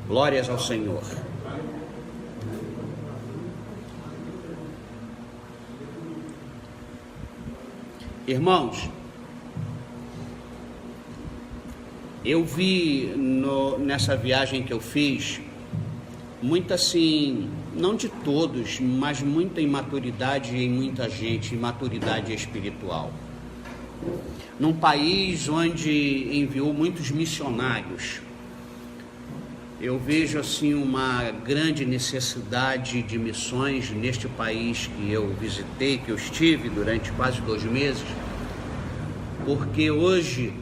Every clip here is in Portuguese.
Glórias ao Senhor. Irmãos, eu vi nessa viagem que eu fiz, muita assim, não de todos, mas muita imaturidade em muita gente, imaturidade espiritual. Num país onde enviou muitos missionários, eu vejo assim uma grande necessidade de missões neste país que eu visitei, que eu estive durante quase 2 meses, porque hoje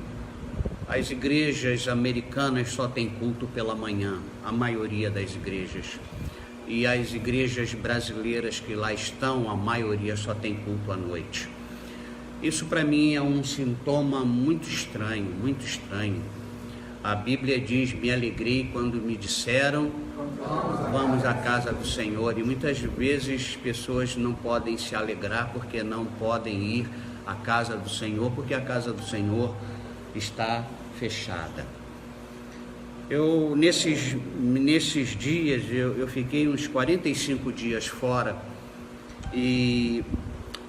as igrejas americanas só têm culto pela manhã, a maioria das igrejas, e as igrejas brasileiras que lá estão, a maioria só tem culto à noite. Isso para mim é um sintoma muito estranho, muito estranho. A Bíblia diz: me alegrei quando me disseram, vamos à casa do Senhor. E muitas vezes pessoas não podem se alegrar porque não podem ir à casa do Senhor, porque a casa do Senhor está fechada. Nesses dias, eu fiquei uns 45 dias fora e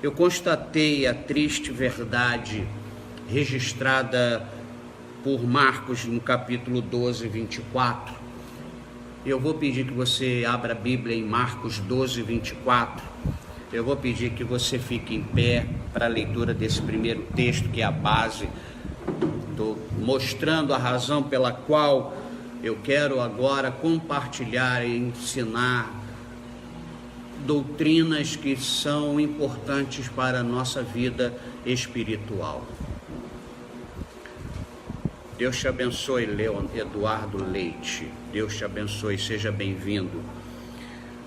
eu constatei a triste verdade registrada por Marcos no capítulo 12, 24. Eu vou pedir que você abra a Bíblia em Marcos 12, 24. Eu vou pedir que você fique em pé para a leitura desse primeiro texto, que é a base. Estou mostrando a razão pela qual eu quero agora compartilhar e ensinar doutrinas que são importantes para a nossa vida espiritual. Deus te abençoe, Eduardo Leite. Deus te abençoe, seja bem-vindo.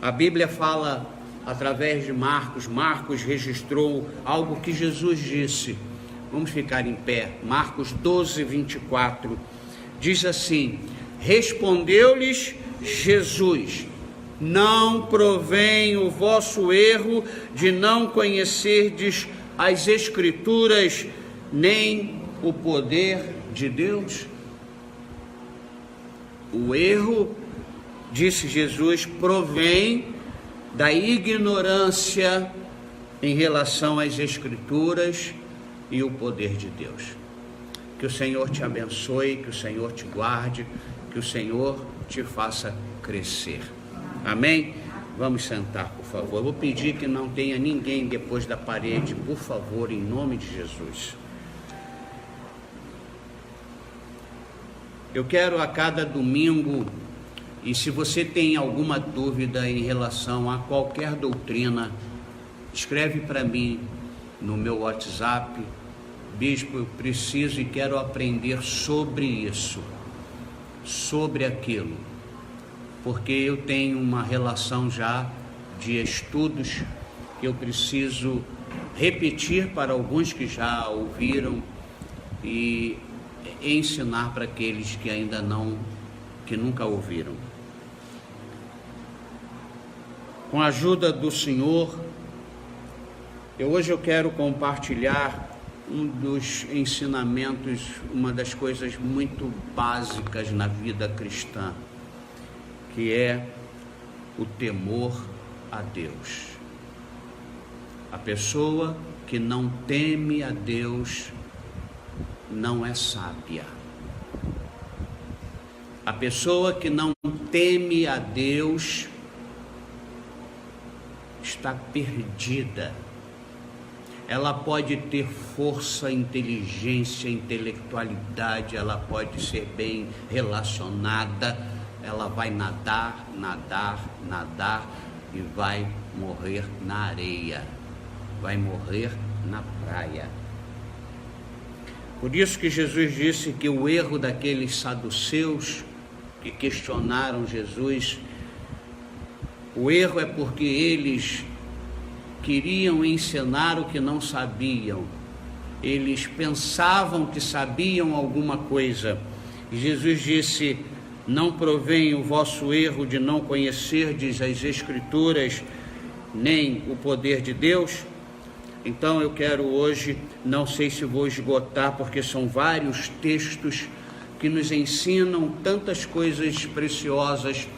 A Bíblia fala através de Marcos. Marcos registrou algo que Jesus disse. Vamos ficar em pé. Marcos 12, 24. Diz assim: respondeu-lhes Jesus: não provém o vosso erro de não conhecerdes as Escrituras, nem o poder de Deus? O erro, disse Jesus, provém da ignorância em relação às Escrituras e o poder de Deus. Que o Senhor te abençoe, que o Senhor te guarde, que o Senhor te faça crescer. Amém? Vamos sentar, por favor. Eu vou pedir que não tenha ninguém depois da parede, por favor, em nome de Jesus. Eu quero a cada domingo, e se você tem alguma dúvida em relação a qualquer doutrina, escreve para mim no meu WhatsApp: bispo, eu preciso e quero aprender sobre isso, sobre aquilo, porque eu tenho uma relação já de estudos que eu preciso repetir para alguns que já ouviram e ensinar para aqueles que ainda não, que nunca ouviram. Com a ajuda do Senhor, hoje eu quero compartilhar um dos ensinamentos, uma das coisas muito básicas na vida cristã, que é o temor a Deus. A pessoa que não teme a Deus não é sábia. A pessoa que não teme a Deus está perdida. Ela pode ter força, inteligência, intelectualidade, ela pode ser bem relacionada, ela vai nadar e vai morrer na areia, vai morrer na praia. Por isso que Jesus disse que o erro daqueles saduceus que questionaram Jesus, o erro é porque eles queriam ensinar o que não sabiam. Eles pensavam que sabiam alguma coisa. E Jesus disse: não provém o vosso erro de não conhecerdes as Escrituras, nem o poder de Deus. Então eu quero hoje, não sei se vou esgotar, porque são vários textos que nos ensinam tantas coisas preciosas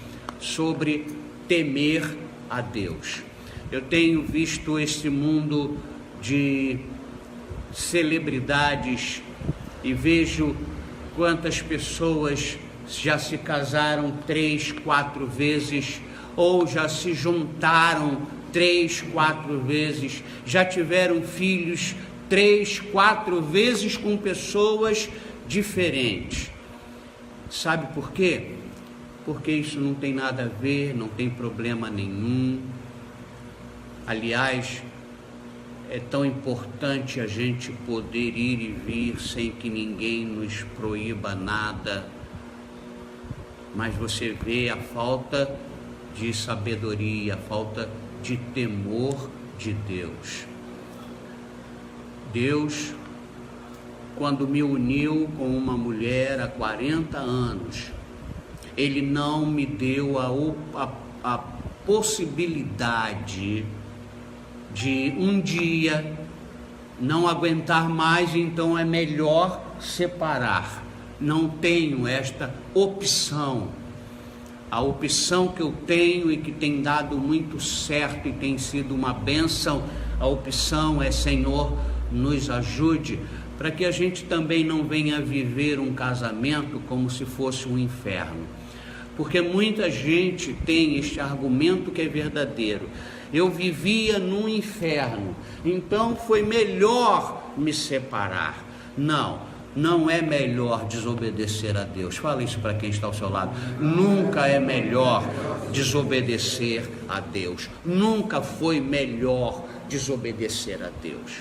sobre temer a Deus. Eu tenho visto esse mundo de celebridades e vejo quantas pessoas já se casaram 3, 4 vezes, ou já se juntaram 3, 4 vezes, já tiveram filhos 3, 4 vezes com pessoas diferentes. Sabe por quê? Porque isso não tem nada a ver, não tem problema nenhum. Aliás, é tão importante a gente poder ir e vir sem que ninguém nos proíba nada. Mas você vê a falta de sabedoria, a falta de temor de Deus. Deus, quando me uniu com uma mulher há 40 anos, Ele não me deu a possibilidade de um dia não aguentar mais, então é melhor separar. Não tenho esta opção. A opção que eu tenho e que tem dado muito certo e tem sido uma bênção, a opção é: Senhor, nos ajude, para que a gente também não venha viver um casamento como se fosse um inferno. Porque muita gente tem este argumento que é verdadeiro: eu vivia num inferno, então foi melhor me separar. Não é melhor desobedecer a Deus. Fala isso para quem está ao seu lado. Nunca é melhor desobedecer a Deus. Nunca foi melhor desobedecer a Deus.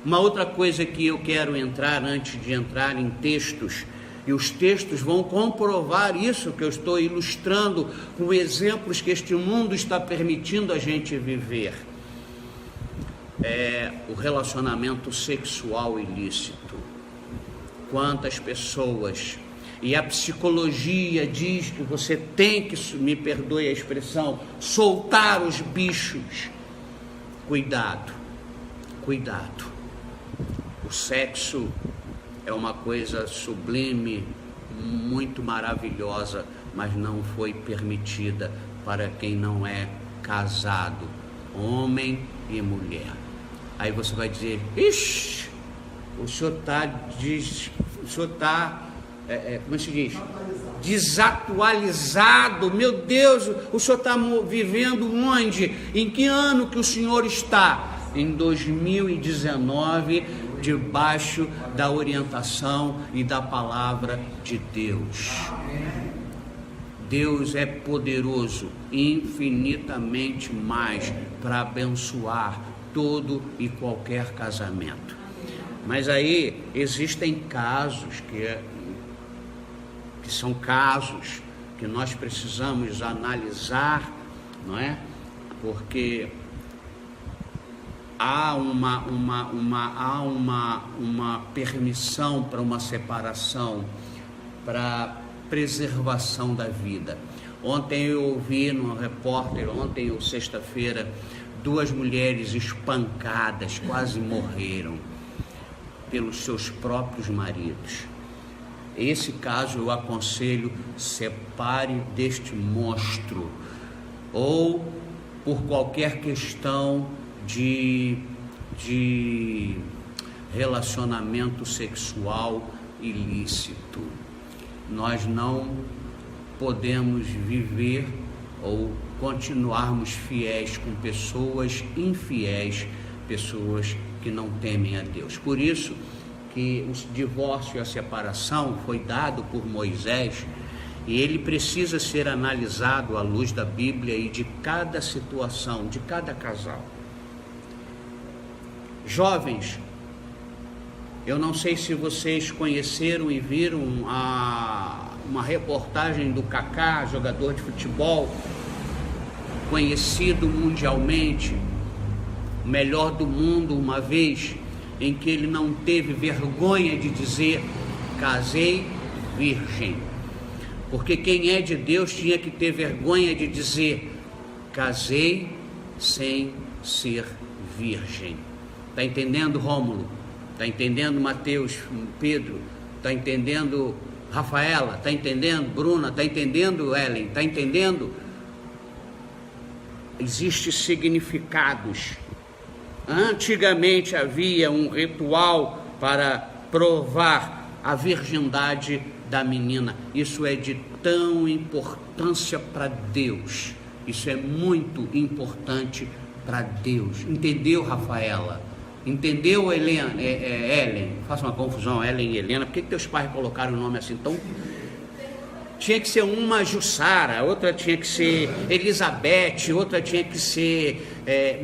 Uma outra coisa que eu quero entrar, antes de entrar em textos, e os textos vão comprovar isso que eu estou ilustrando com exemplos que este mundo está permitindo a gente viver. É o relacionamento sexual ilícito. Quantas pessoas, e a psicologia diz que você tem que, me perdoe a expressão, soltar os bichos. Cuidado. O sexo é uma coisa sublime, muito maravilhosa, mas não foi permitida para quem não é casado, homem e mulher. Aí você vai dizer: ixi, o senhor está, como se diz? Desatualizado. Meu Deus, o senhor está vivendo onde? Em que ano que o senhor está? Em 2019, debaixo da orientação e da palavra de Deus. Deus é poderoso, infinitamente mais, para abençoar todo e qualquer casamento. Mas aí existem casos que são casos que nós precisamos analisar, não é? Porque há uma permissão para uma separação, para preservação da vida. Ontem eu ouvi no repórter, ontem ou sexta-feira, 2 mulheres espancadas, quase morreram pelos seus próprios maridos. Esse caso eu aconselho: separe deste monstro, ou por qualquer questão de relacionamento sexual ilícito. Nós não podemos viver ou continuarmos fiéis com pessoas infiéis, pessoas que não temem a Deus. Por isso que o divórcio e a separação foi dado por Moisés, e ele precisa ser analisado à luz da Bíblia e de cada situação, de cada casal. Jovens, eu não sei se vocês conheceram e viram uma reportagem do Kaká, jogador de futebol, conhecido mundialmente, o melhor do mundo uma vez, em que ele não teve vergonha de dizer: casei virgem. Porque quem é de Deus tinha que ter vergonha de dizer: casei sem ser virgem. Está entendendo, Rômulo? Está entendendo, Mateus, Pedro? Está entendendo, Rafaela, está entendendo? Bruna, está entendendo? Ellen, está entendendo? Existem significados. Antigamente havia um ritual para provar a virgindade da menina. Isso é de tão importância para Deus. Isso é muito importante para Deus. Entendeu, Rafaela? Entendeu, Ellen? Faça uma confusão, Ellen e Helena. Por que teus pais colocaram o nome assim tão... Tinha que ser uma Jussara, outra tinha que ser Elizabeth, outra tinha que ser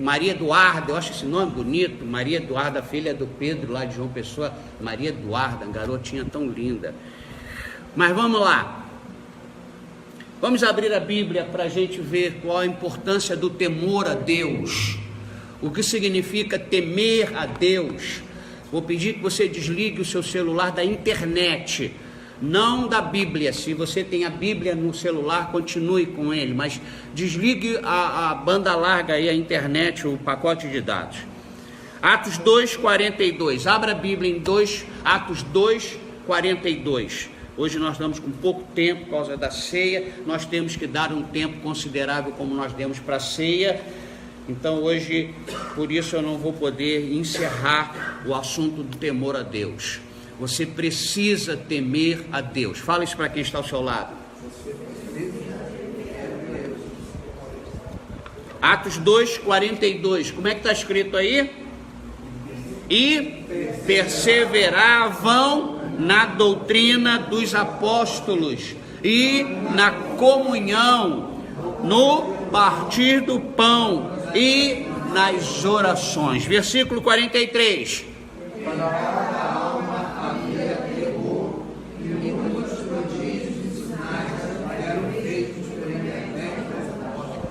Maria Eduarda. Eu acho esse nome bonito, Maria Eduarda, filha do Pedro lá de João Pessoa. Maria Eduarda, garotinha tão linda. Mas vamos lá. Vamos abrir a Bíblia para a gente ver qual a importância do temor a Deus. O que significa temer a Deus. Vou pedir que você desligue o seu celular da internet, não da Bíblia. Se você tem a Bíblia no celular, continue com ele, mas desligue a banda larga aí, a internet, o pacote de dados. Atos 2:42, abra a Bíblia em Atos 2:42. Hoje nós estamos com pouco tempo por causa da ceia, nós temos que dar um tempo considerável como nós demos para a ceia. Então hoje, por isso eu não vou poder encerrar o assunto do temor a Deus. Você precisa temer a Deus. Fala isso para quem está ao seu lado. Atos 2:42. Como é que está escrito aí? E perseveravam na doutrina dos apóstolos e na comunhão, no partir do pão e nas orações. Versículo 43.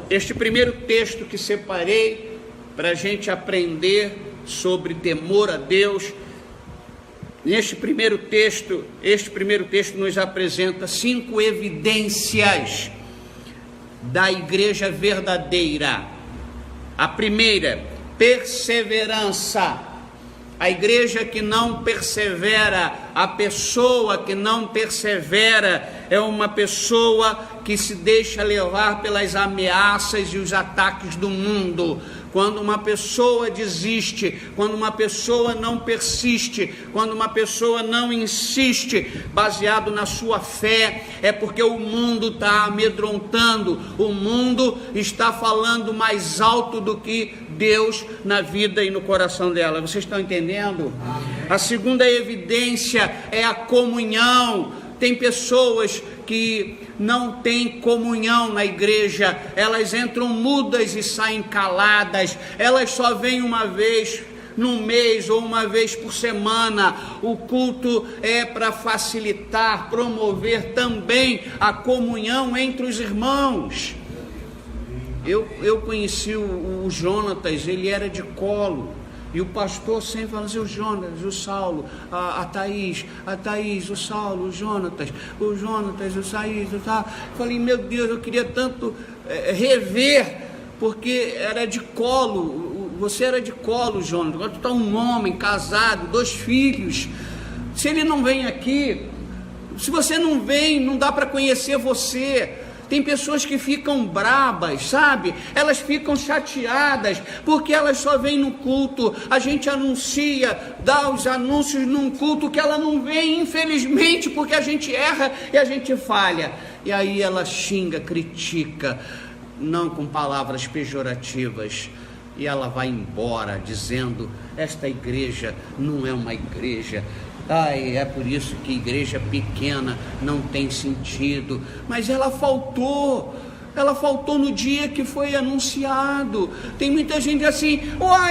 Este primeiro texto que separei para a gente aprender sobre temor a Deus, este primeiro texto nos apresenta 5 evidências da igreja verdadeira. A primeira, perseverança. A igreja que não persevera, a pessoa que não persevera é uma pessoa que se deixa levar pelas ameaças e os ataques do mundo. Quando uma pessoa desiste, quando uma pessoa não persiste, quando uma pessoa não insiste, baseado na sua fé, é porque o mundo está amedrontando, o mundo está falando mais alto do que Deus na vida e no coração dela. Vocês estão entendendo? A segunda evidência é a comunhão. Tem pessoas que não têm comunhão na igreja, elas entram mudas e saem caladas, elas só vêm uma vez no mês ou uma vez por semana. O culto é para facilitar, promover também a comunhão entre os irmãos. Eu conheci o Jonatas, ele era de colo. E o pastor sempre falando assim, o Jonas, o Saulo, a Thaís, o Saulo, o Jonatas, o Thaís, o tal. Falei, meu Deus, eu queria tanto rever, porque era de colo, você era de colo, Jonas. Agora tu está um homem, casado, 2 filhos. Se ele não vem aqui, se você não vem, não dá para conhecer você. Tem pessoas que ficam brabas, sabe? Elas ficam chateadas, porque elas só vêm no culto. A gente anuncia, dá os anúncios num culto que ela não vem, infelizmente, porque a gente erra e a gente falha. E aí ela xinga, critica, não com palavras pejorativas. E ela vai embora dizendo, esta igreja não é uma igreja. É por isso que igreja pequena não tem sentido. Mas ela faltou no dia que foi anunciado. Tem muita gente assim,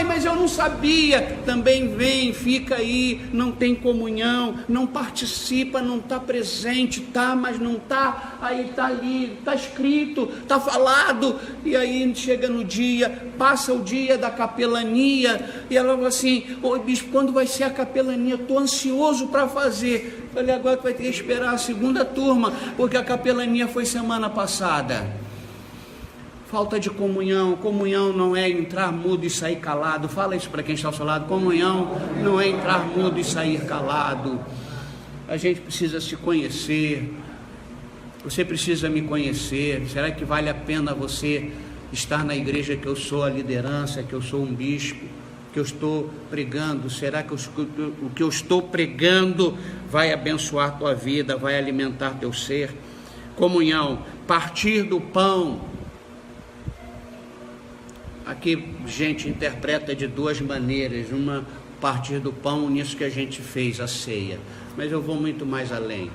mas eu não sabia. Também vem, fica aí, não tem comunhão, não participa, não está presente, mas não está, aí está ali, está escrito, está falado. E aí chega no dia, passa o dia da capelania, e ela fala assim, bispo, quando vai ser a capelania? Estou ansioso para fazer. Falei, agora vai ter que esperar a segunda turma, porque a capelania foi semana passada. Falta de comunhão. Comunhão não é entrar mudo e sair calado. Fala isso para quem está ao seu lado. Comunhão não é entrar mudo e sair calado. A gente precisa se conhecer. Você precisa me conhecer. Será que vale a pena você estar na igreja que eu sou a liderança, que eu sou um bispo, que eu estou pregando? Será que o que eu estou pregando vai abençoar a tua vida, vai alimentar teu ser? Comunhão, partir do pão. Aqui, gente, interpreta de duas maneiras. Uma, partir do pão, nisso que a gente fez, a ceia. Mas eu vou muito mais além.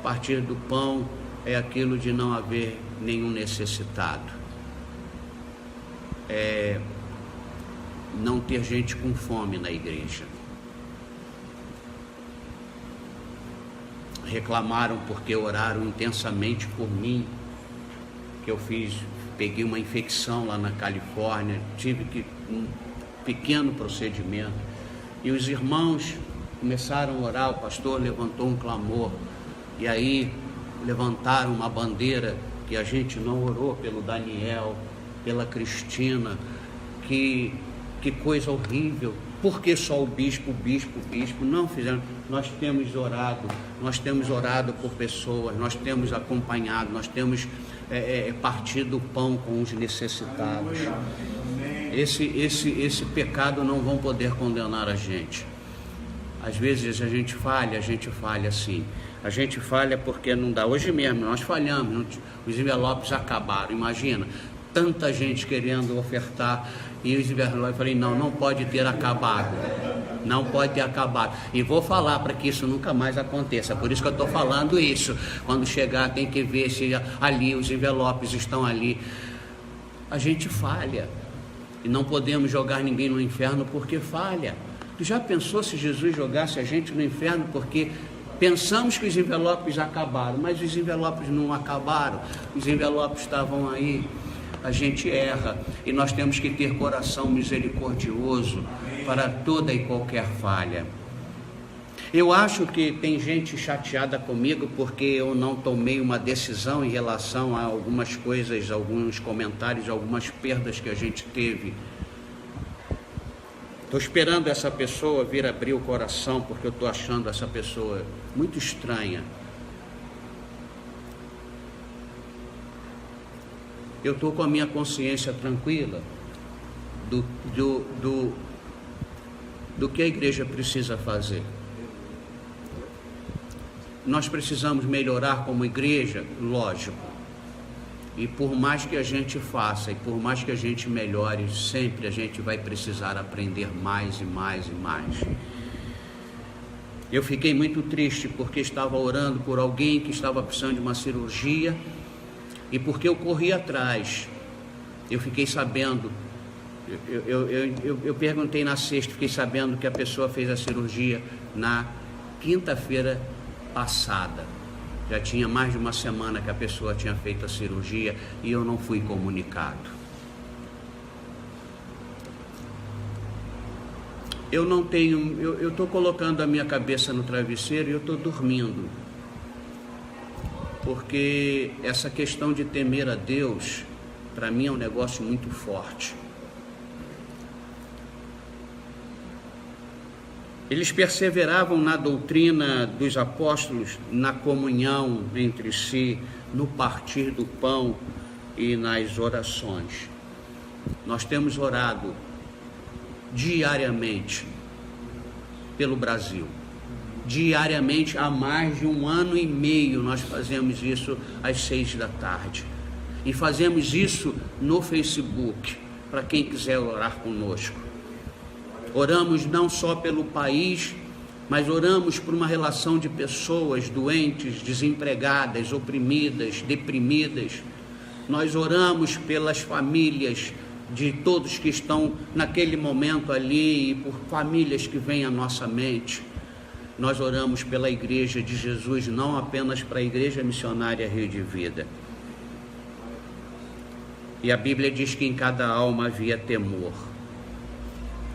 Partir do pão é aquilo de não haver nenhum necessitado. É não ter gente com fome na igreja. Reclamaram porque oraram intensamente por mim, que eu peguei uma infecção lá na Califórnia, tive um pequeno procedimento, e os irmãos começaram a orar, o pastor levantou um clamor, e aí levantaram uma bandeira que a gente não orou pelo Daniel, pela Cristina, que coisa horrível. Por que só o bispo? Não fizeram. Nós temos orado por pessoas, nós temos acompanhado, nós temos partido o pão com os necessitados. Esse pecado não vão poder condenar a gente. Às vezes a gente falha sim. A gente falha porque não dá. Hoje mesmo nós falhamos, os envelopes acabaram. Imagina, tanta gente querendo ofertar e os envelopes. Eu falei, não pode ter acabado. Não pode ter acabado. E vou falar para que isso nunca mais aconteça. Por isso que eu estou falando isso. Quando chegar tem que ver se ali os envelopes estão ali. A gente falha. E não podemos jogar ninguém no inferno porque falha. Tu já pensou se Jesus jogasse a gente no inferno porque pensamos que os envelopes acabaram, mas os envelopes não acabaram, os envelopes estavam aí. A gente erra e nós temos que ter coração misericordioso para toda e qualquer falha. Eu acho que tem gente chateada comigo porque eu não tomei uma decisão em relação a algumas coisas, alguns comentários, algumas perdas que a gente teve. Estou esperando essa pessoa vir abrir o coração, porque eu estou achando essa pessoa muito estranha. Eu estou com a minha consciência tranquila do que a igreja precisa fazer. Nós precisamos melhorar como igreja, lógico. E por mais que a gente faça, e por mais que a gente melhore, sempre a gente vai precisar aprender mais e mais e mais. Eu fiquei muito triste porque estava orando por alguém que estava precisando de uma cirurgia, e porque eu corri atrás, eu fiquei sabendo, eu perguntei na sexta, fiquei sabendo que a pessoa fez a cirurgia na quinta-feira passada. Já tinha mais de uma semana que a pessoa tinha feito a cirurgia e eu não fui comunicado. Eu estou colocando a minha cabeça no travesseiro e eu estou dormindo. Porque essa questão de temer a Deus, para mim é um negócio muito forte. Eles perseveravam na doutrina dos apóstolos, na comunhão entre si, no partir do pão e nas orações. Nós temos orado diariamente pelo Brasil. Diariamente, há mais de 1 ano e meio, nós fazemos isso às 6 da tarde. E fazemos isso no Facebook, para quem quiser orar conosco. Oramos não só pelo país, mas oramos por uma relação de pessoas doentes, desempregadas, oprimidas, deprimidas. Nós oramos pelas famílias de todos que estão naquele momento ali e por famílias que vêm à nossa mente. Nós oramos pela Igreja de Jesus, não apenas para a Igreja Missionária Rio de Vida. E a Bíblia diz que em cada alma havia temor.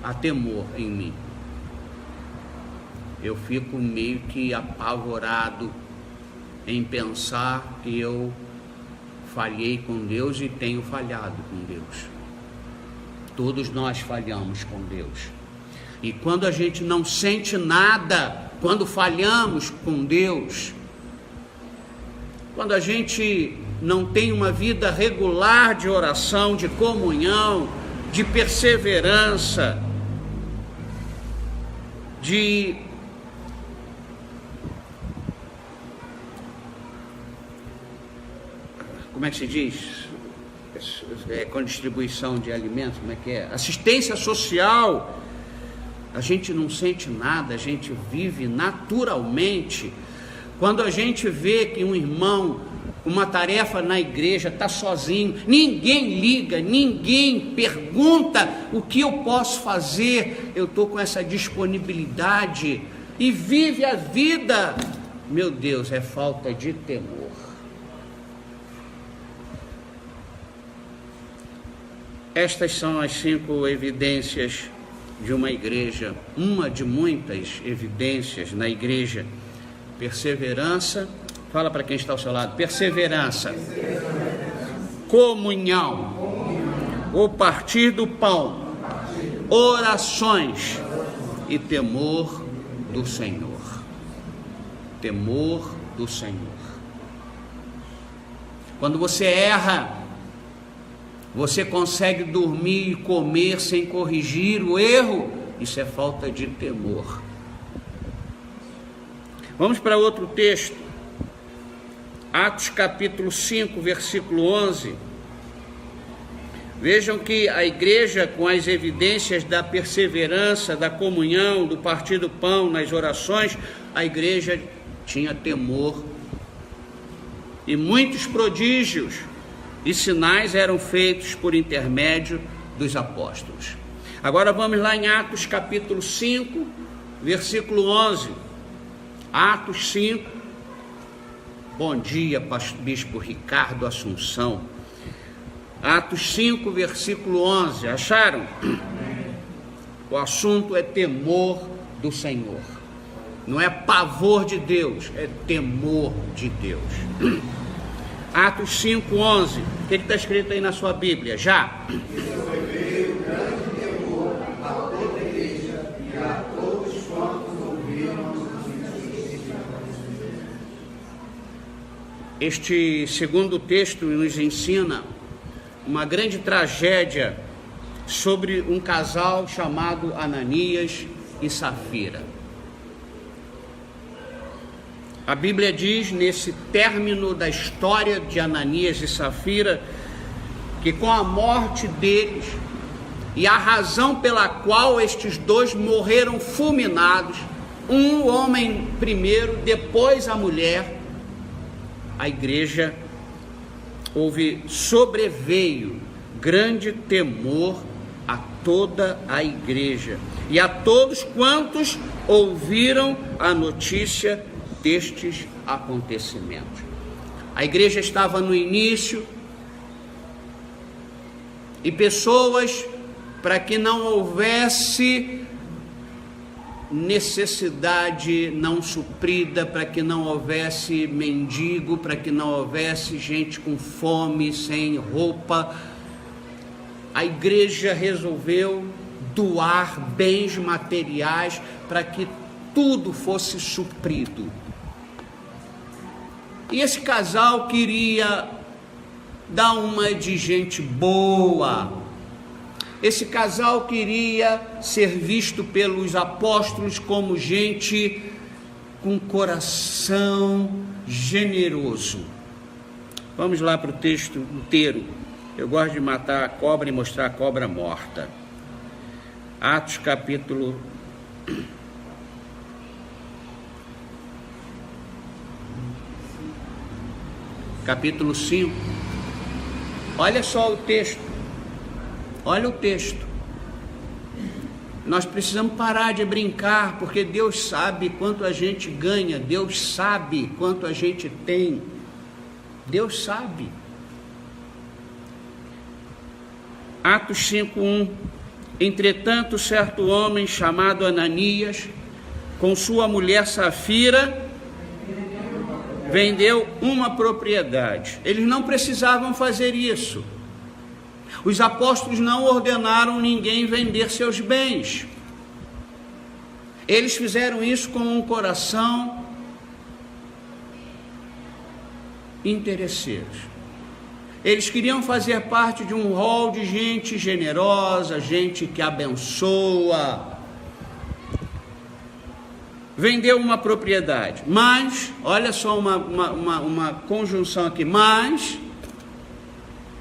Há temor em mim. Eu fico meio que apavorado em pensar que eu falhei com Deus e tenho falhado com Deus. Todos nós falhamos com Deus. E quando a gente não sente nada, quando falhamos com Deus, quando a gente não tem uma vida regular de oração, de comunhão, de perseverança, como é que se diz? Com distribuição de alimentos, como é que é? Assistência social. A gente não sente nada, a gente vive naturalmente. Quando a gente vê que um irmão, uma tarefa na igreja, está sozinho, ninguém liga, ninguém pergunta o que eu posso fazer, eu estou com essa disponibilidade e vive a vida, meu Deus, é falta de temor. Estas são as 5 evidências de uma igreja, uma de muitas evidências na igreja. Perseverança, fala para quem está ao seu lado, perseverança, comunhão, o partir do pão, orações e temor do Senhor. Temor do Senhor. Quando você erra, você consegue dormir e comer sem corrigir o erro? Isso é falta de temor. Vamos para outro texto. Atos capítulo 5, versículo 11. Vejam que a igreja, com as evidências da perseverança, da comunhão, do partir do pão, nas orações, a igreja tinha temor. E muitos prodígios e sinais eram feitos por intermédio dos apóstolos. Agora vamos lá em Atos capítulo 5, versículo 11. Atos 5. Bom dia, bispo Ricardo Assunção. Atos 5, versículo 11. Acharam? O assunto é temor do Senhor. Não é pavor de Deus, é temor de Deus. Atos 5, 11. O que está escrito aí na sua Bíblia? Já. Este segundo texto nos ensina uma grande tragédia sobre um casal chamado Ananias e Safira. A Bíblia diz, nesse término da história de Ananias e Safira, que com a morte deles e a razão pela qual estes dois morreram fulminados, um homem primeiro, depois a mulher, a igreja, sobreveio grande temor a toda a igreja e a todos quantos ouviram a notícia destes acontecimentos. A igreja estava no início e pessoas, para que não houvesse necessidade não suprida, para que não houvesse mendigo, para que não houvesse gente com fome, sem roupa, a igreja resolveu doar bens materiais para que tudo fosse suprido. E esse casal queria dar uma de gente boa. Esse casal queria ser visto pelos apóstolos como gente com coração generoso. Vamos lá para o texto inteiro. Eu gosto de matar a cobra e mostrar a cobra morta. Atos capítulo 5. Olha só o texto. Olha o texto. Nós precisamos parar de brincar, porque Deus sabe quanto a gente ganha, Deus sabe quanto a gente tem. Deus sabe. Atos 5:1. Entretanto, certo homem chamado Ananias, com sua mulher Safira, vendeu uma propriedade. Eles não precisavam fazer isso. Os apóstolos não ordenaram ninguém vender seus bens. Eles fizeram isso com um coração interesseiro. Eles queriam fazer parte de um rol de gente generosa, gente que abençoa. Vendeu uma propriedade, mas, olha só uma conjunção aqui, mas,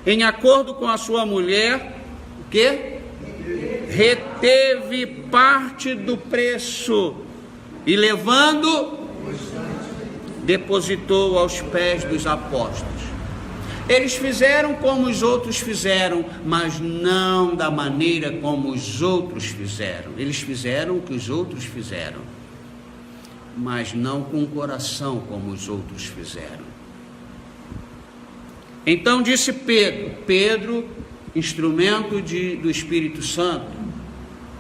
em acordo com a sua mulher, o quê? Reteve parte do preço e levando, depositou aos pés dos apóstolos. Eles fizeram como os outros fizeram, mas não da maneira como os outros fizeram. Eles fizeram o que os outros fizeram, mas não com o coração como os outros fizeram. Então disse Pedro, instrumento do Espírito Santo,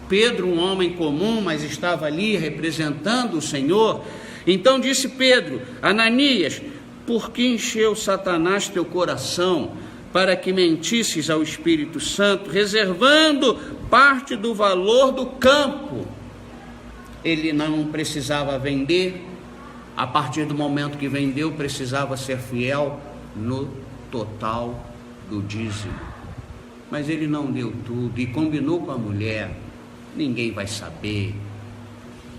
Pedro, um homem comum, mas estava ali representando o Senhor. Então disse Pedro: Ananias, por que encheu Satanás teu coração para que mentisses ao Espírito Santo, reservando parte do valor do campo? Ele não precisava vender, a partir do momento que vendeu, precisava ser fiel no total do dízimo. Mas ele não deu tudo e combinou com a mulher: ninguém vai saber,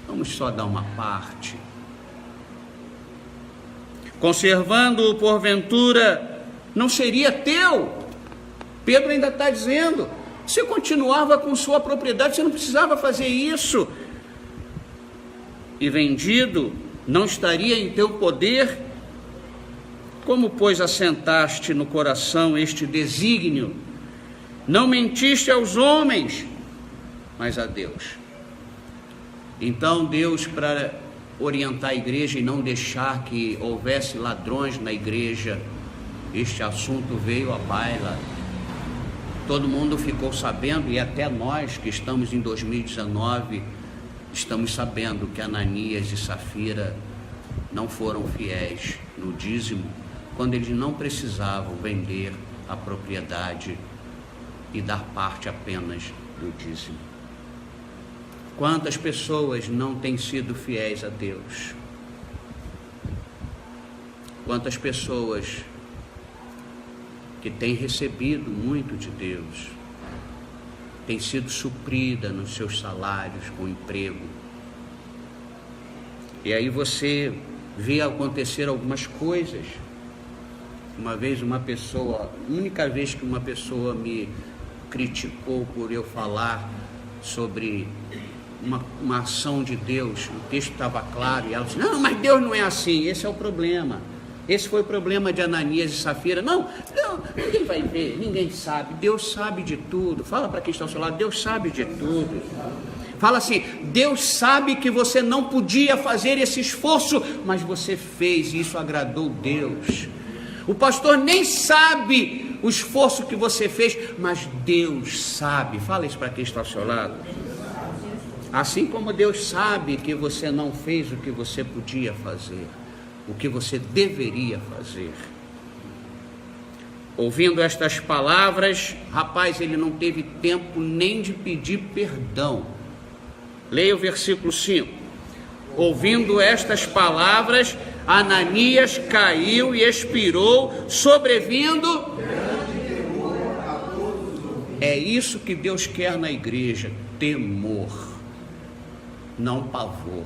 vamos só dar uma parte. Conservando-o porventura, não seria teu? Pedro ainda está dizendo, você continuava com sua propriedade, você não precisava fazer isso. E vendido, não estaria em teu poder? Como, pois, assentaste no coração este desígnio? Não mentiste aos homens, mas a Deus. Então Deus, para orientar a igreja e não deixar que houvesse ladrões na igreja, este assunto veio à baila. Todo mundo ficou sabendo, e até nós que estamos em 2019, estamos sabendo que Ananias e Safira não foram fiéis no dízimo, quando eles não precisavam vender a propriedade e dar parte apenas do dízimo. Quantas pessoas não têm sido fiéis a Deus? Quantas pessoas que têm recebido muito de Deus, têm sido suprida nos seus salários com emprego, e aí você vê acontecer algumas coisas. Uma vez a única vez que uma pessoa me criticou por eu falar sobre uma ação de Deus, o texto estava claro, e ela disse: não, mas Deus não é assim. Esse é o problema. Esse foi o problema de Ananias e Safira. Não, ninguém vai ver, ninguém sabe. Deus sabe de tudo. Fala para quem está ao seu lado: Deus sabe de tudo. Fala assim: Deus sabe que você não podia fazer esse esforço, mas você fez, e isso agradou Deus. O pastor nem sabe o esforço que você fez, mas Deus sabe. Fala isso para quem está ao seu lado. Assim como Deus sabe que você não fez o que você podia fazer, o que você deveria fazer. Ouvindo estas palavras, rapaz, ele não teve tempo nem de pedir perdão. Leia o versículo 5. Ouvindo estas palavras, Ananias caiu e expirou, sobrevindo. É isso que Deus quer na igreja: temor, não pavor.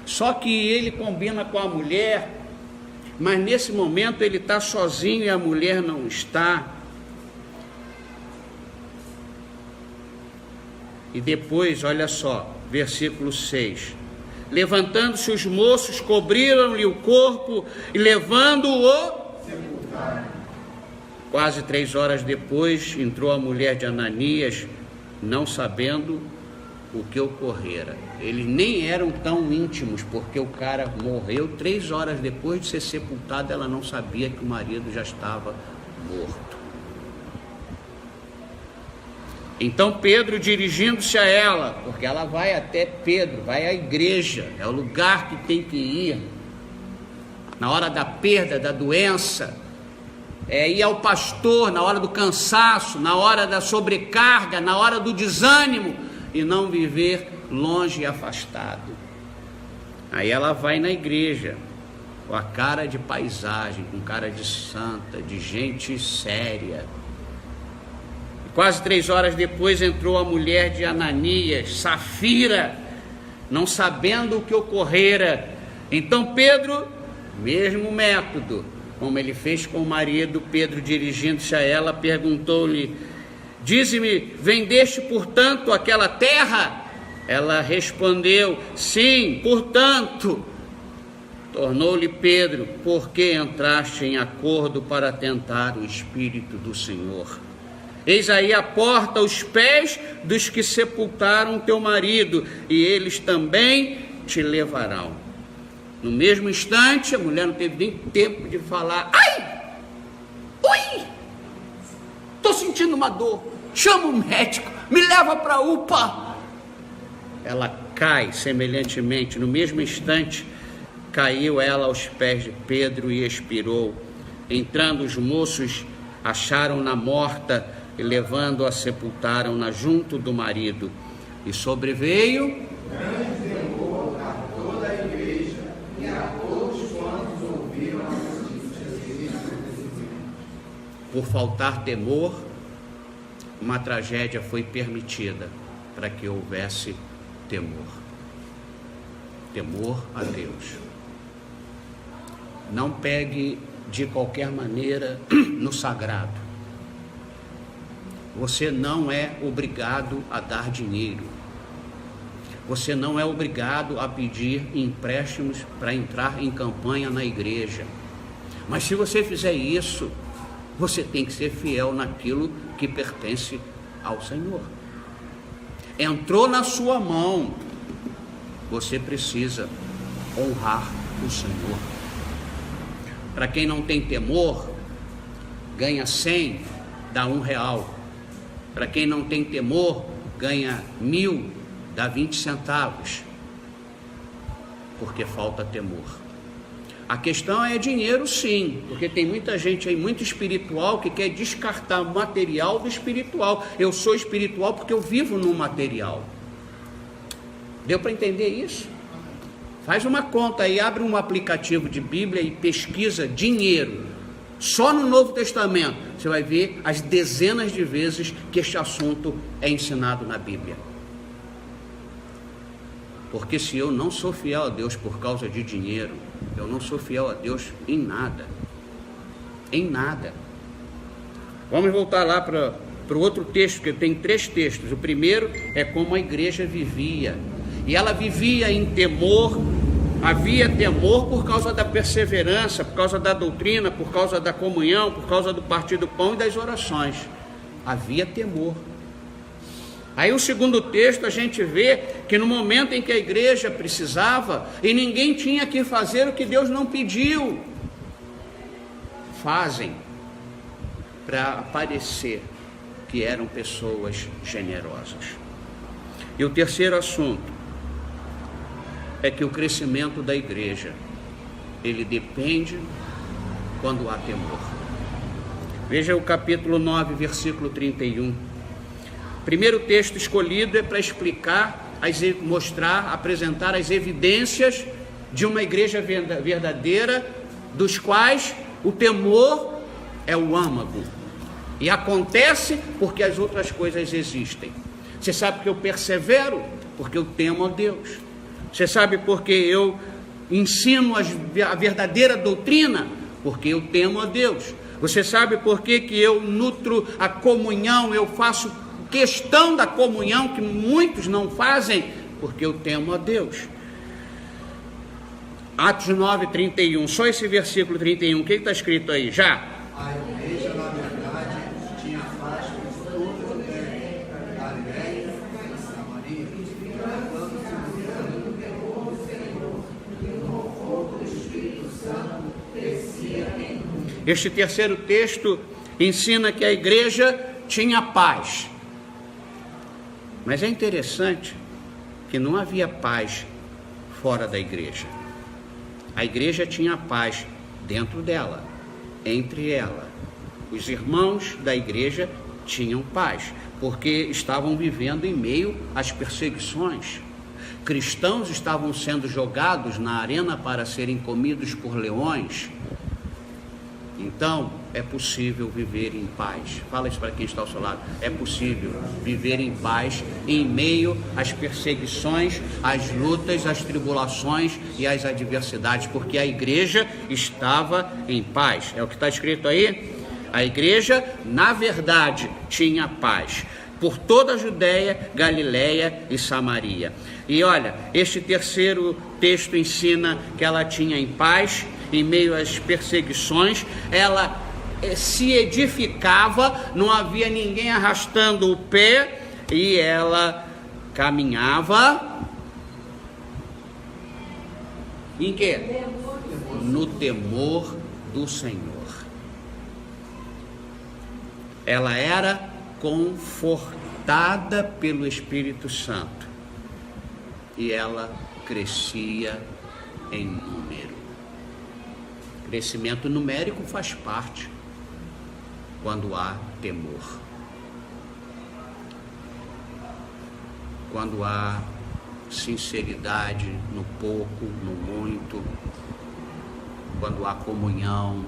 Só que ele combina com a mulher, mas nesse momento ele está sozinho e a mulher não está. E depois, olha só, versículo 6. Levantando-se os moços, cobriram-lhe o corpo e levando-o. Quase 3 horas depois, entrou a mulher de Ananias, não sabendo o que ocorrera. Eles nem eram tão íntimos, porque o cara morreu 3 horas depois de ser sepultado. Ela não sabia que o marido já estava morto. Então Pedro, dirigindo-se a ela, porque ela vai até Pedro, vai à igreja, é o lugar que tem que ir na hora da perda, da doença, ir ao pastor na hora do cansaço, na hora da sobrecarga, na hora do desânimo, e não viver longe e afastado. Aí ela vai na igreja, com a cara de paisagem, com cara de santa, de gente séria. E quase 3 horas depois entrou a mulher de Ananias, Safira, não sabendo o que ocorrera. Então Pedro, mesmo método, como ele fez com o marido, Pedro, dirigindo-se a ela, perguntou-lhe: dize-me, vendeste portanto aquela terra? Ela respondeu: sim, portanto. Tornou-lhe Pedro: por que entraste em acordo para tentar o Espírito do Senhor? Eis aí a porta os pés dos que sepultaram teu marido, e eles também te levarão. No mesmo instante, a mulher não teve nem tempo de falar: ai, ui, estou sentindo uma dor, chama o médico, me leva para a UPA. Ela cai semelhantemente, no mesmo instante, caiu ela aos pés de Pedro e expirou. Entrando os moços, acharam-na morta e levando-a sepultaram-na junto do marido. E sobreveio grande temor a toda a igreja e a todos quantos ouviram as notícias. Por faltar temor, uma tragédia foi permitida para que houvesse temor. Temor a Deus. Não pegue de qualquer maneira no sagrado. Você não é obrigado a dar dinheiro. Você não é obrigado a pedir empréstimos para entrar em campanha na igreja. Mas se você fizer isso, você tem que ser fiel naquilo que pertence ao Senhor. Entrou na sua mão, você precisa honrar o Senhor. Para quem não tem temor, ganha 100, dá R$1. Para quem não tem temor, ganha 1.000, dá 20 centavos. Porque falta temor. A questão é dinheiro, sim, porque tem muita gente aí muito espiritual que quer descartar o material do espiritual. Eu sou espiritual porque eu vivo no material. Deu para entender isso? Faz uma conta aí, abre um aplicativo de Bíblia e pesquisa dinheiro. Só no Novo Testamento você vai ver as dezenas de vezes que este assunto é ensinado na Bíblia. Porque se eu não sou fiel a Deus por causa de dinheiro, eu não sou fiel a Deus em nada. Em nada. Vamos voltar lá para o outro texto, que tem 3 textos. O primeiro é como a igreja vivia. E ela vivia em temor. Havia temor por causa da perseverança, por causa da doutrina, por causa da comunhão, por causa do partir do pão e das orações. Havia temor. Aí o segundo texto a gente vê que no momento em que a igreja precisava e ninguém tinha que fazer o que Deus não pediu, fazem para aparecer que eram pessoas generosas. E o terceiro assunto é que o crescimento da igreja, ele depende quando há temor. Veja o capítulo 9, versículo 31. O primeiro texto escolhido é para explicar, mostrar, apresentar as evidências de uma igreja verdadeira, dos quais o temor é o âmago. E acontece porque as outras coisas existem. Você sabe que eu persevero? Porque eu temo a Deus. Você sabe por que eu ensino a verdadeira doutrina? Porque eu temo a Deus. Você sabe por que eu nutro a comunhão, eu faço questão da comunhão que muitos não fazem? Porque eu temo a Deus. Atos 9, 31, só esse versículo 31, o que está escrito aí? Já. A igreja, na verdade, tinha faz por todo o tempo, Galiléia e Samaria, Este terceiro texto ensina que a igreja tinha paz. Mas é interessante que não havia paz fora da igreja. A igreja tinha paz dentro dela, entre ela. Os irmãos da igreja tinham paz, porque estavam vivendo em meio às perseguições. cristãos estavam sendo jogados na arena para serem comidos por leões, então é possível viver em paz. Fala isso para quem está ao seu lado. É possível viver em paz em meio às perseguições, às lutas, às tribulações e às adversidades, porque a igreja estava em paz. É o que está escrito aí? A igreja, na verdade, tinha paz por toda a Judéia, Galiléia e Samaria. E olha, este terceiro texto ensina que ela tinha em paz em meio às perseguições, ela se edificava, não havia ninguém arrastando o pé, e ela caminhava em quê? No temor do Senhor. Ela era confortada pelo Espírito Santo e ela crescia em número. Crescimento numérico faz parte quando há temor, quando há sinceridade no pouco, no muito, quando há comunhão,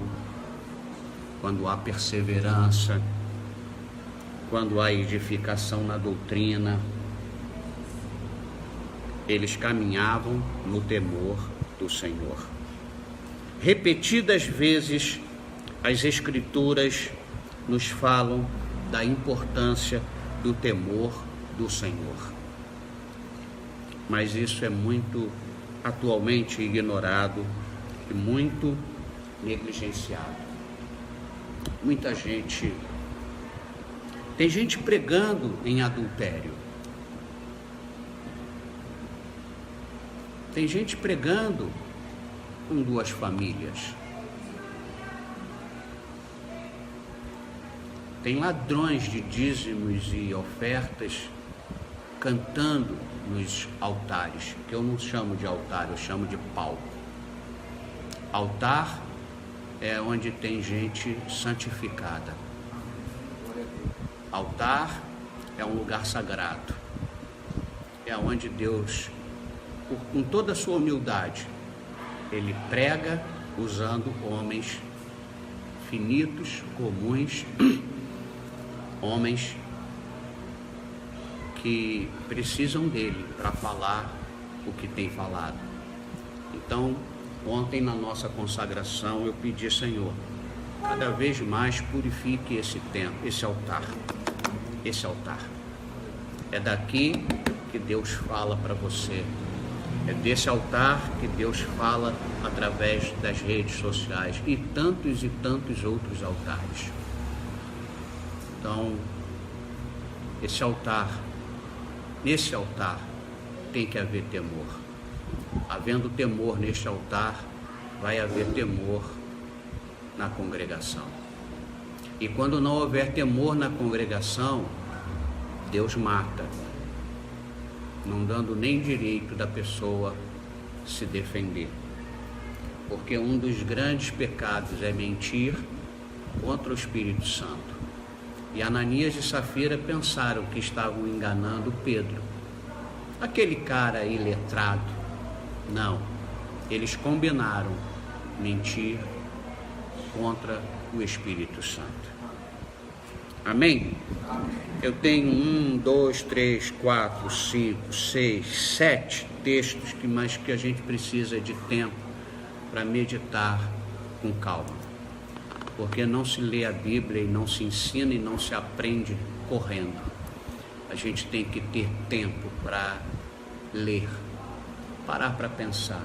quando há perseverança, quando há edificação na doutrina. Eles caminhavam no temor do Senhor. Repetidas vezes as Escrituras nos falam da importância do temor do Senhor. Mas isso é muito atualmente ignorado e muito negligenciado. Muita gente, tem gente pregando em adultério. Tem gente pregando com duas famílias. Tem ladrões de dízimos e ofertas cantando nos altares, que eu não chamo de altar, eu chamo de palco. Altar é onde tem gente santificada. Altar é um lugar sagrado. É onde Deus, com toda a sua humildade, Ele prega usando homens finitos, comuns, homens que precisam dele para falar o que tem falado. Então, ontem na nossa consagração eu pedi, Senhor, cada vez mais purifique esse templo, esse altar. Esse altar. É daqui que Deus fala para você. É desse altar que Deus fala através das redes sociais e tantos outros altares. Então, nesse altar tem que haver temor. Havendo temor neste altar, vai haver temor na congregação. E quando não houver temor na congregação, Deus mata, não dando nem direito da pessoa se defender. Porque um dos grandes pecados é mentir contra o Espírito Santo. E Ananias e Safira pensaram que estavam enganando Pedro. Aquele cara iletrado. Não, eles combinaram mentir contra o Espírito Santo. Amém? Eu tenho 1, 2, 3, 4, 5, 6, 7 textos que a gente precisa de tempo para meditar com calma. Porque não se lê a Bíblia e não se ensina e não se aprende correndo. A gente tem que ter tempo para ler, parar para pensar,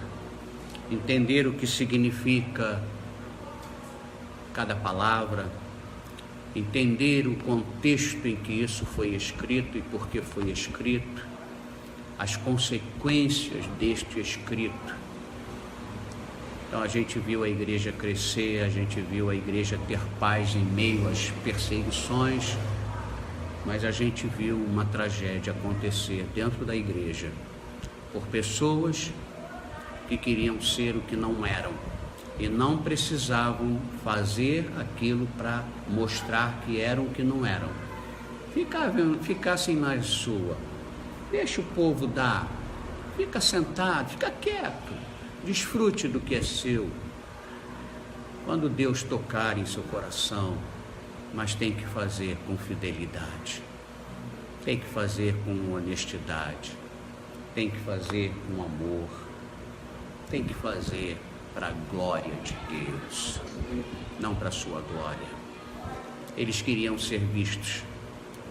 entender o que significa cada palavra, entender o contexto em que isso foi escrito e por que foi escrito, as consequências deste escrito. Então a gente viu a igreja crescer, a gente viu a igreja ter paz em meio às perseguições, mas a gente viu uma tragédia acontecer dentro da igreja por pessoas que queriam ser o que não eram e não precisavam fazer aquilo para mostrar que eram o que não eram. Ficassem na sua, deixa o povo dar, Fica sentado, fica quieto, desfrute do que é seu. Quando Deus tocar em seu coração, mas tem que fazer com fidelidade, tem que fazer com honestidade, tem que fazer com amor, tem que fazer para a glória de Deus, não para a sua glória. Eles queriam ser vistos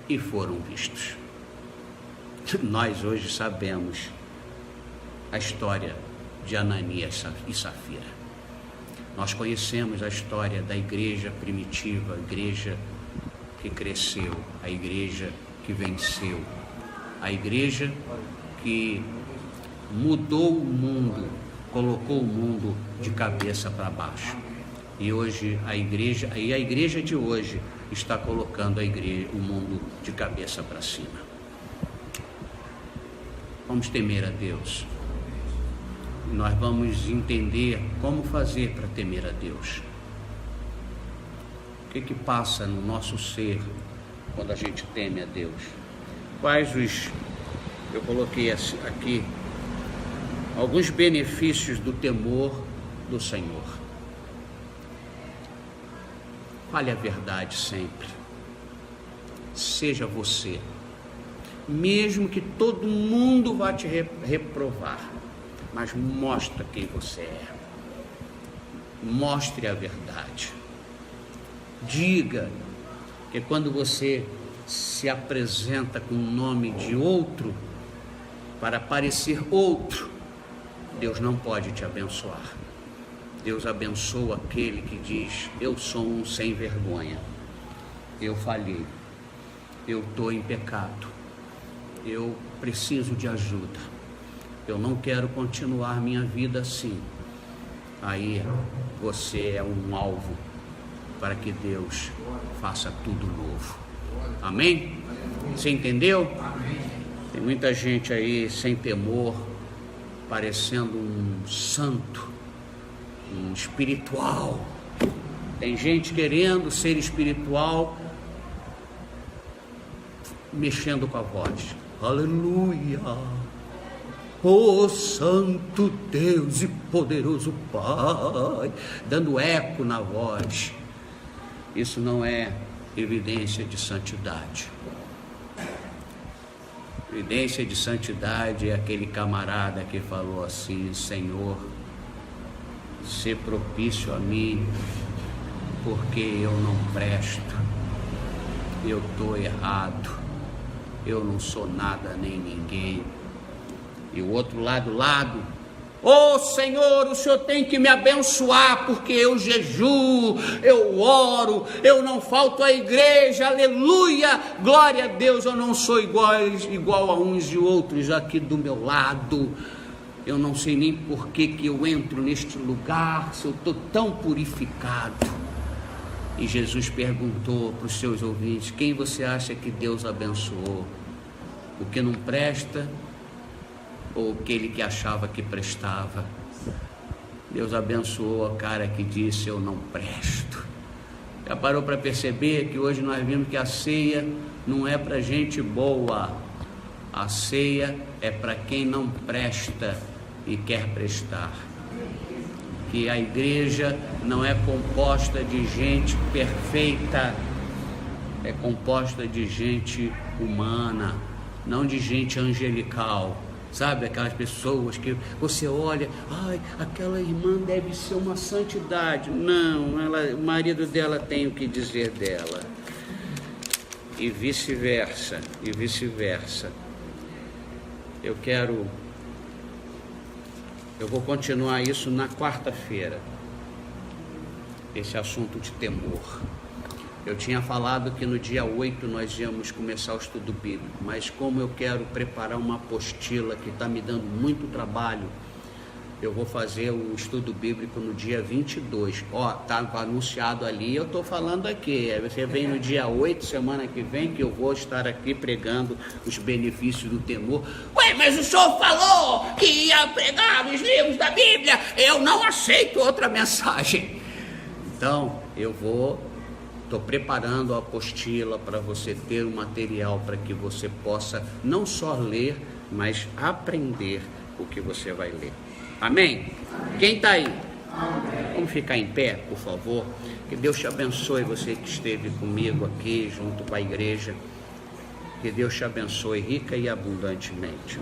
e foram vistos. Nós hoje sabemos a história de Ananias e Safira. Nós conhecemos a história da igreja primitiva, a igreja que cresceu, a igreja que venceu, a igreja que mudou o mundo, colocou o mundo de cabeça para baixo. E hoje a igreja de hoje está colocando o mundo de cabeça para cima. Vamos temer a Deus. Nós vamos entender como fazer para temer a Deus. O que passa no nosso ser quando a gente teme a Deus? Eu coloquei aqui alguns benefícios do temor do Senhor. Fale a verdade sempre. Seja você. Mesmo que todo mundo vá te reprovar, mas mostra quem você é. Mostre a verdade. Diga que quando você se apresenta com o nome de outro, para parecer outro, Deus não pode te abençoar. Deus abençoa aquele que diz: eu sou um sem vergonha, eu falhei, eu estou em pecado, eu preciso de ajuda, eu não quero continuar minha vida assim. Aí você é um alvo para que Deus faça tudo novo. Amém? Você entendeu? Tem muita gente aí sem temor, parecendo um santo, um espiritual. Tem gente querendo ser espiritual, mexendo com a voz. Aleluia! Oh santo Deus e poderoso Pai, dando eco na voz. Isso não é evidência de santidade. Evidência de santidade é aquele camarada que falou assim: Senhor, ser propício a mim, porque eu não presto, eu estou errado, eu não sou nada nem ninguém. E o outro lado, ô Senhor, o Senhor tem que me abençoar, porque eu jejuo, eu oro, eu não falto à igreja, aleluia, glória a Deus, eu não sou igual a uns e outros aqui do meu lado. Eu não sei nem por que eu entro neste lugar, se eu estou tão purificado. E Jesus perguntou para os seus ouvintes: quem você acha que Deus abençoou? O que não presta ou aquele que achava que prestava? Deus abençoou a cara que disse: eu não presto. Já parou para perceber que hoje nós vimos que a ceia não é para gente boa, a ceia é para quem não presta e quer prestar. Que a igreja não é composta de gente perfeita, é composta de gente humana, não de gente angelical. Sabe, aquelas pessoas que você olha, ai, aquela irmã deve ser uma santidade. Não, o marido dela tem o que dizer dela. E vice-versa, e vice-versa. Eu vou continuar isso na quarta-feira, esse assunto de temor. Eu tinha falado que no dia 8 nós íamos começar o estudo bíblico, mas como eu quero preparar uma apostila que está me dando muito trabalho, eu vou fazer o estudo bíblico no dia 22. Está anunciado ali, eu estou falando aqui. Você vem no dia 8, semana que vem, que eu vou estar aqui pregando os benefícios do temor. Ué, mas o senhor falou que ia pregar os livros da Bíblia. Eu não aceito outra mensagem. Então, estou preparando a apostila para você ter um material para que você possa não só ler, mas aprender o que você vai ler. Amém? Quem está aí? Vamos ficar em pé, por favor. Que Deus te abençoe, você que esteve comigo aqui, junto com a igreja. Que Deus te abençoe rica e abundantemente.